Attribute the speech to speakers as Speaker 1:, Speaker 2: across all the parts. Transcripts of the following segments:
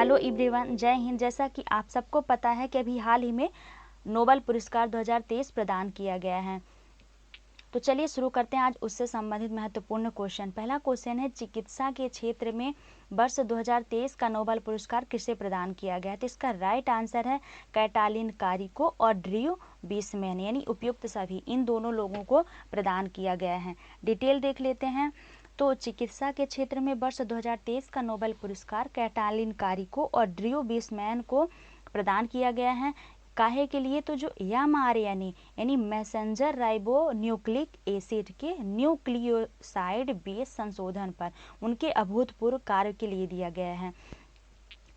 Speaker 1: Hello everyone, जय हिंद। जैसा कि आप सबको पता है कि अभी हाल ही में नोबेल पुरस्कार 2023 प्रदान किया गया है। तो चलिए शुरू करते हैं आज उससे संबंधित महत्वपूर्ण क्वेश्चन। पहला क्वेश्चन है, चिकित्सा के क्षेत्र में वर्ष 2023 का नोबेल पुरस्कार किसे प्रदान किया गया? तो इसका राइट आंसर है कैटालिन कारिको और ड्रू बीसमैन, यानी उपयुक्त सभी इन दोनों लोगों को प्रदान किया गया है। डिटेल देख लेते हैं। तो चिकित्सा के क्षेत्र में वर्ष 2023 का नोबेल पुरस्कार कैटालिन कारिको और ड्रू बीसमैन को प्रदान किया गया है। काहे के लिए? तो जो mRNA यानी मैसेंजर राइबो न्यूक्लिक एसिड के न्यूक्लियोसाइड बेस संशोधन पर उनके अभूतपूर्व कार्य के लिए दिया गया है।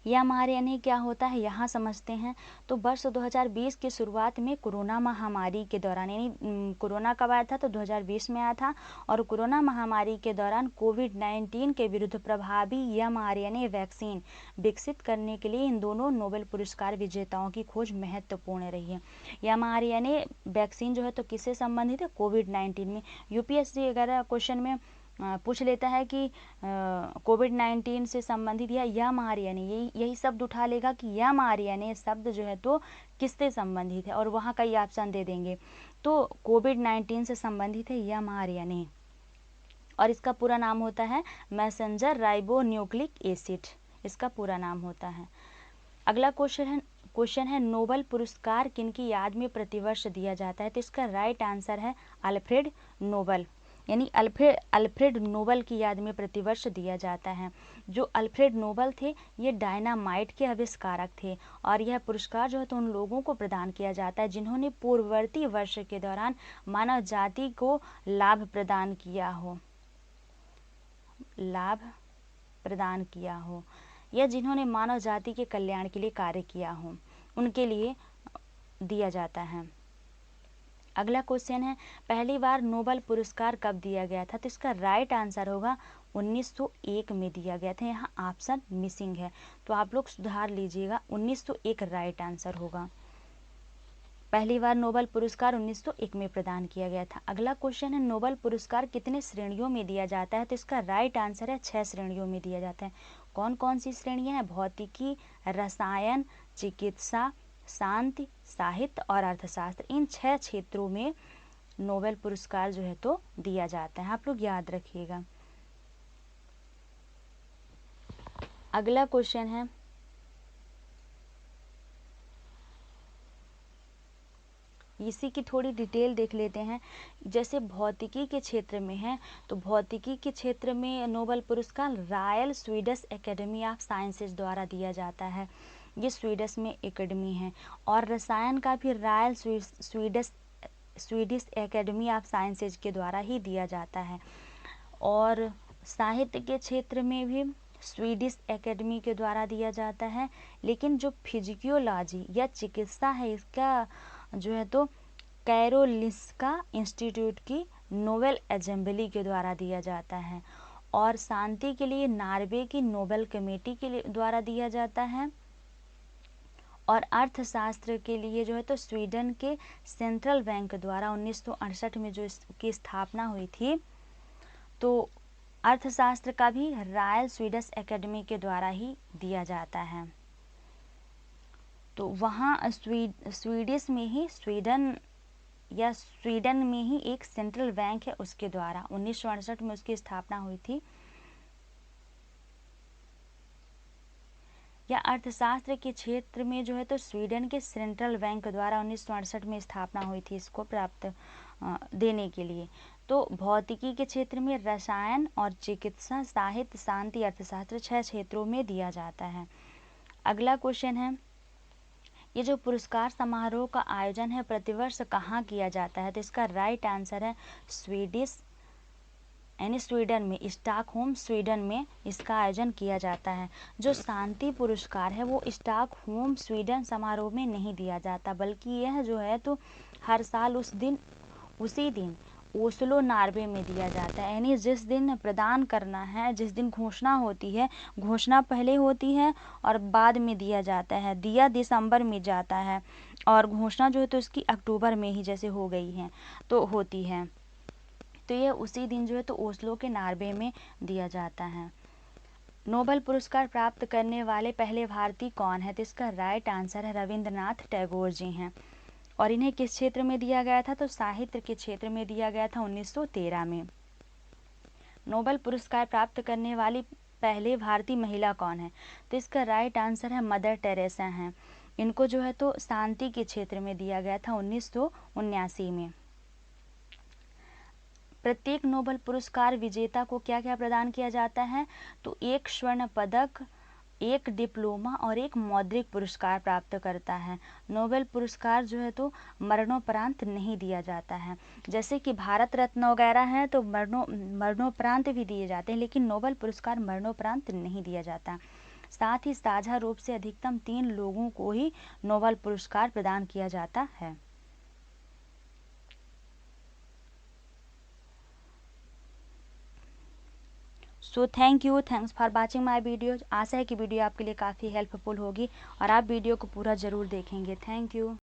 Speaker 1: mRNA क्या होता है यहाँ समझते हैं। तो वर्ष 2020 की शुरुआत में कोरोना महामारी के दौरान, यानी कोरोना कब आया था? तो 2020 में आया था। और कोरोना महामारी के दौरान कोविड-19 के विरुद्ध प्रभावी mRNA वैक्सीन विकसित करने के लिए इन दोनों नोबेल पुरस्कार विजेताओं की खोज महत्वपूर्ण रही है। mRNA वैक्सीन जो है तो किससे संबंधित है? कोविड-19 में। यूपीएससी वगैरह क्वेश्चन में पूछ लेता है कि कोविड-19 से संबंधित या mRNA, यही शब्द उठा लेगा कि mRNA शब्द जो है तो किससे संबंधित है, और वहाँ कई ऑप्शन दे देंगे। तो कोविड-19 से संबंधित है mRNA, और इसका पूरा नाम होता है मैसेंजर राइबो न्यूक्लिक एसिड, इसका पूरा नाम होता है। अगला क्वेश्चन है नोबेल पुरस्कार किनकी याद में प्रतिवर्ष दिया जाता है? तो इसका राइट आंसर है अल्फ्रेड नोबेल, यानी अल्फ्रेड नोबेल की याद में प्रतिवर्ष दिया जाता है। जो अल्फ्रेड नोबेल थे ये डायनामाइट के आविष्कारक थे, और यह पुरस्कार जो है तो उन लोगों को प्रदान किया जाता है जिन्होंने पूर्ववर्ती वर्ष के दौरान मानव जाति को लाभ प्रदान किया हो, या जिन्होंने मानव जाति के कल्याण के लिए कार्य किया हो, उनके लिए दिया जाता है। अगला क्वेश्चन है, पहली बार नोबेल पुरस्कार कब दिया गया था? तो इसका राइट आंसर होगा 1901 में दिया गया था। यहाँ ऑप्शन मिसिंग है तो आप लोग सुधार लीजिएगा, 1901 राइट आंसर होगा। पहली बार नोबेल पुरस्कार 1901 में प्रदान किया गया था। अगला क्वेश्चन है, नोबेल पुरस्कार कितने श्रेणियों में दिया जाता है? तो इसका राइट आंसर है 6 श्रेणियों में दिया जाता है। कौन कौन सी श्रेणियाँ हैं? भौतिकी, रसायन, चिकित्सा, शांति, साहित्य और अर्थशास्त्र। इन 6 क्षेत्रों में नोबेल पुरस्कार जो है तो दिया जाता है, आप लोग याद रखिएगा। अगला क्वेश्चन है, इसी की थोड़ी डिटेल देख लेते हैं। जैसे भौतिकी के क्षेत्र में है, तो भौतिकी के क्षेत्र में नोबेल पुरस्कार royal Swedish academy of sciences द्वारा दिया जाता है, ये स्वीडिश में एकेडमी है। और रसायन का भी royal Swedish academy of sciences के द्वारा ही दिया जाता है। और साहित्य के क्षेत्र में भी स्वीडिश एकेडमी के द्वारा दिया जाता है। लेकिन जो फिजियोलॉजी या चिकित्सा है, इसका जो है तो कैरोलिंस्का इंस्टीट्यूट की नोबेल असेंबली के द्वारा दिया जाता है। और शांति के लिए नॉर्वे की नोबेल कमेटी के द्वारा दिया जाता है। और अर्थशास्त्र के लिए जो है तो स्वीडन के सेंट्रल बैंक द्वारा 1968 में जो इसकी स्थापना हुई थी, तो अर्थशास्त्र का भी रॉयल स्वीडिश एकेडमी के द्वारा ही दिया जाता है। तो वहाँ स्वीडिश में ही स्वीडन में ही एक सेंट्रल बैंक है, उसके द्वारा 1968 में उसकी स्थापना हुई थी। या अर्थशास्त्र के क्षेत्र में जो है तो स्वीडन के सेंट्रल बैंक द्वारा 1968 में स्थापना हुई थी इसको प्राप्त देने के लिए। तो भौतिकी के क्षेत्र में रसायन और चिकित्सा, साहित्य, शांति, अर्थशास्त्र 6 क्षेत्रों में दिया जाता है। अगला क्वेश्चन है, ये जो पुरस्कार समारोह का आयोजन है प्रतिवर्ष कहाँ किया जाता है? तो इसका राइट आंसर है स्वीडन में, स्टॉकहोम स्वीडन में इसका आयोजन किया जाता है। जो शांति पुरस्कार है वो स्टॉकहोम स्वीडन समारोह में नहीं दिया जाता, बल्कि यह जो है तो हर साल उसी दिन ओस्लो नॉर्वे में दिया जाता है। यानी जिस दिन प्रदान करना है, जिस दिन घोषणा होती है, घोषणा पहले होती है और बाद में दिया जाता है। दिया दिसंबर में जाता है और घोषणा जो है तो इसकी अक्टूबर में ही जैसे हो गई है तो होती है। तो ये उसी दिन जो है तो ओस्लो के नॉर्वे में दिया जाता है। नोबेल पुरस्कार प्राप्त करने वाले पहले भारतीय कौन है? तो इसका राइट आंसर है रविंद्रनाथ टैगोर जी हैं। और इन्हें किस क्षेत्र में दिया गया था? तो साहित्य के क्षेत्र में दिया गया था 1913 में। नोबेल पुरस्कार प्राप्त करने वाली पहले भारतीय महिला कौन है? तो इसका राइट आंसर है मदर टेरेसा हैं। इनको जो है तो शांति के क्षेत्र में दिया गया था 1979 में। प्रत्येक नोबेल पुरस्कार विजेता को क्या क्या प्रदान किया जाता है? तो एक स्वर्ण पदक, एक डिप्लोमा और एक मौद्रिक पुरस्कार प्राप्त करता है। नोबेल पुरस्कार जो है तो मरणोपरांत नहीं दिया जाता है। जैसे कि भारत रत्न वगैरह हैं तो मरणोपरांत भी दिए जाते हैं, लेकिन नोबेल पुरस्कार मरणोपरांत नहीं दिया जाता। साथ ही साझा रूप से अधिकतम 3 लोगों को ही नोबेल पुरस्कार प्रदान किया जाता है। So thanks for watching my video. आशा है कि वीडियो आपके लिए काफ़ी हेल्पफुल होगी और आप वीडियो को पूरा ज़रूर देखेंगे। Thank you.